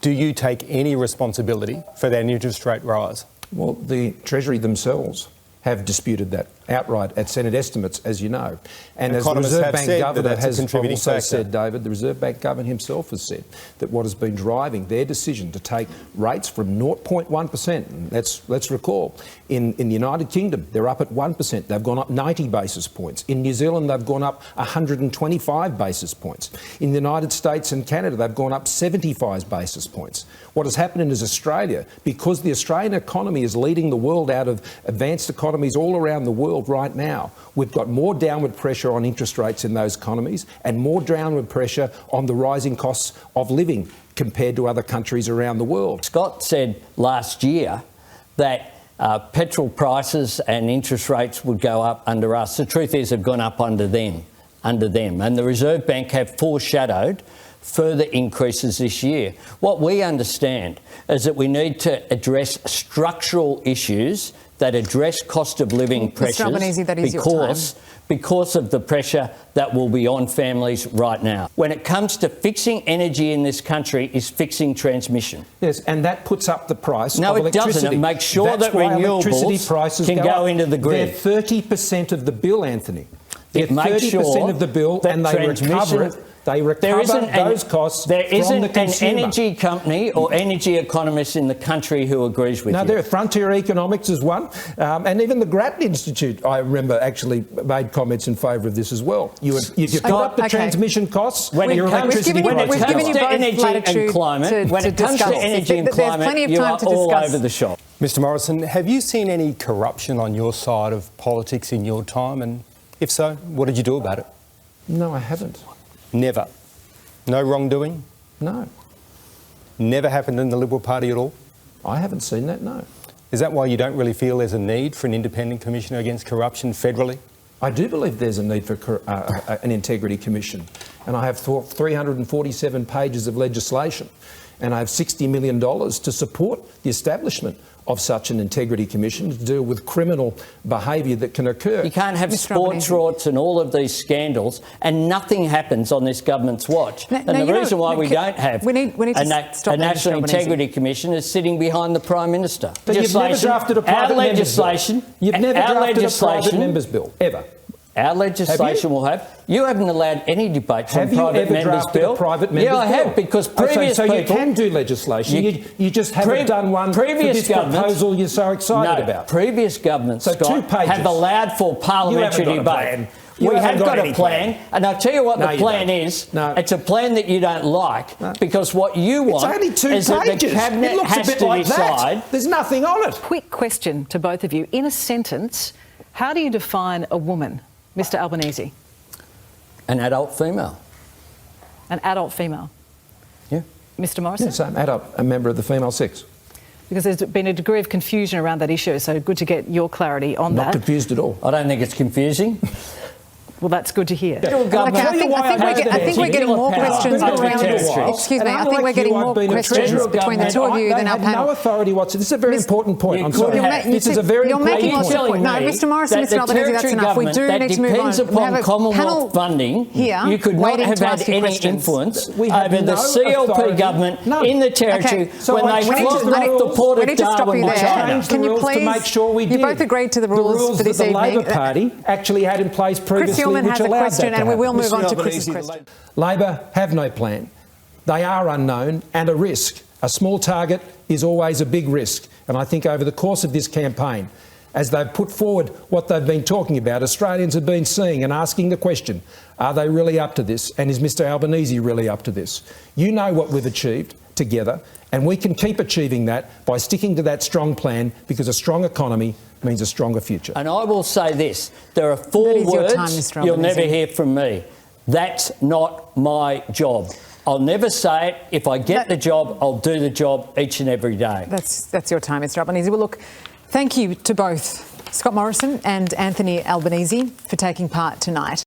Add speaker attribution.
Speaker 1: Do you take any responsibility for that interest rate rise?
Speaker 2: Well, the Treasury themselves have disputed that outright at Senate estimates, as you know. And as the Reserve Bank Governor has also said, David, the Reserve Bank Governor himself has said that what has been driving their decision to take rates from 0.1%, let's recall, in the United Kingdom, they're up at 1%. They've gone up 90 basis points. In New Zealand, they've gone up 125 basis points. In the United States and Canada, they've gone up 75 basis points. What has happened is Australia, because the Australian economy is leading the world out of advanced economies all around the world right now, we've got more downward pressure on interest rates in those economies and more downward pressure on the rising costs of living compared to other countries around the world.
Speaker 3: Scott said last year that petrol prices and interest rates would go up under us. The truth is they've gone up under them. And the Reserve Bank have foreshadowed further increases this year. What we understand is that we need to address structural issues that address cost of living pressures
Speaker 4: Albanese, that is
Speaker 3: because of the pressure that will be on families right now. When it comes to fixing energy in this country is fixing transmission.
Speaker 2: Yes, and that puts up the price
Speaker 3: of
Speaker 2: electricity.
Speaker 3: No, it doesn't. It makes sure that renewables can go into the grid.
Speaker 2: They're 30% of the bill, Anthony.
Speaker 3: It makes sure
Speaker 2: 30% of the bill, and they recover it. They recover those costs from the consumer.
Speaker 3: There isn't an energy company or energy economist in the country who agrees with you.
Speaker 2: No, there are Frontier Economics is one, and even the Grattan Institute, I remember, actually made comments in favour of this as well. You put up the transmission costs
Speaker 3: when it comes to energy and climate. When it comes to energy and climate, you are all over the shop.
Speaker 1: Mr Morrison, have you seen any corruption on your side of politics in your time? And if so, what did you do about it?
Speaker 2: No, I haven't.
Speaker 1: Never? No wrongdoing?
Speaker 2: No.
Speaker 1: Never happened in the Liberal Party at all?
Speaker 2: I haven't seen that, no.
Speaker 1: Is that why you don't really feel there's a need for an independent commissioner against corruption federally?
Speaker 2: I do believe there's a need for an integrity commission. And I have 347 pages of legislation. And I have $60 million to support the establishment of such an integrity commission to deal with criminal behaviour that can occur.
Speaker 3: You can't have sports rorts and all of these scandals and nothing happens on this government's watch. And the reason why we don't have a National Integrity Commission is sitting behind the Prime Minister.
Speaker 2: But you've never drafted a private member's bill. You've never drafted a private member's bill, ever.
Speaker 3: Our legislation will have. You haven't allowed any debates on private members' bill.
Speaker 2: Yeah,
Speaker 3: I have, because previous
Speaker 2: people... So you can do legislation. You just haven't done one for this proposal you're so excited about.
Speaker 3: Previous governments, Scott, have allowed for parliamentary debate. We have got a plan, and I'll tell you what the plan is. It's a plan that you don't like, because what you want is that the Cabinet has to decide.
Speaker 2: There's nothing on it.
Speaker 4: Quick question to both of you. In a sentence, how do you define a woman, Mr Albanese?
Speaker 3: An adult female.
Speaker 4: An adult female?
Speaker 2: Yeah.
Speaker 4: Mr Morrison?
Speaker 2: Yes, I'm adult, a member of the female sex.
Speaker 4: Because there's been a degree of confusion around that issue, so good to get your clarity on that.
Speaker 2: Not confused at all.
Speaker 3: I don't think it's confusing.
Speaker 4: Well, that's good to hear. Okay, I think we're getting more questions around this. Excuse me, I think we're getting more questions between the two of you than our panel.
Speaker 2: No authority whatsoever. This is a very important point. I'm sorry.
Speaker 4: This is a very important point. No, Mr Morrison, Mr Albanese, that's enough. We do need to move on.
Speaker 3: Depends upon Commonwealth funding.
Speaker 4: Here,
Speaker 3: you could not have had any influence over the CLP government in the Territory when they flogged off the Port of Darwin to China.
Speaker 4: Can you please? You both agreed to the rules for this evening.
Speaker 2: The Labor Party actually had in place previously.
Speaker 4: Has a question, and we will move on to Chris's question.
Speaker 2: Labor have no plan. They are unknown and a risk. A small target is always a big risk. And I think over the course of this campaign, as they've put forward what they've been talking about, Australians have been seeing and asking the question, are they really up to this? And is Mr Albanese really up to this? You know what we've achieved together, and we can keep achieving that by sticking to that strong plan, because a strong economy means a stronger future.
Speaker 3: And I will say this, there are four words you'll never hear from me. That's not my job. I'll never say it. If I get the job, I'll do the job each and every day.
Speaker 4: That's your time, Mr Albanese. Well, look, thank you to both Scott Morrison and Anthony Albanese for taking part tonight.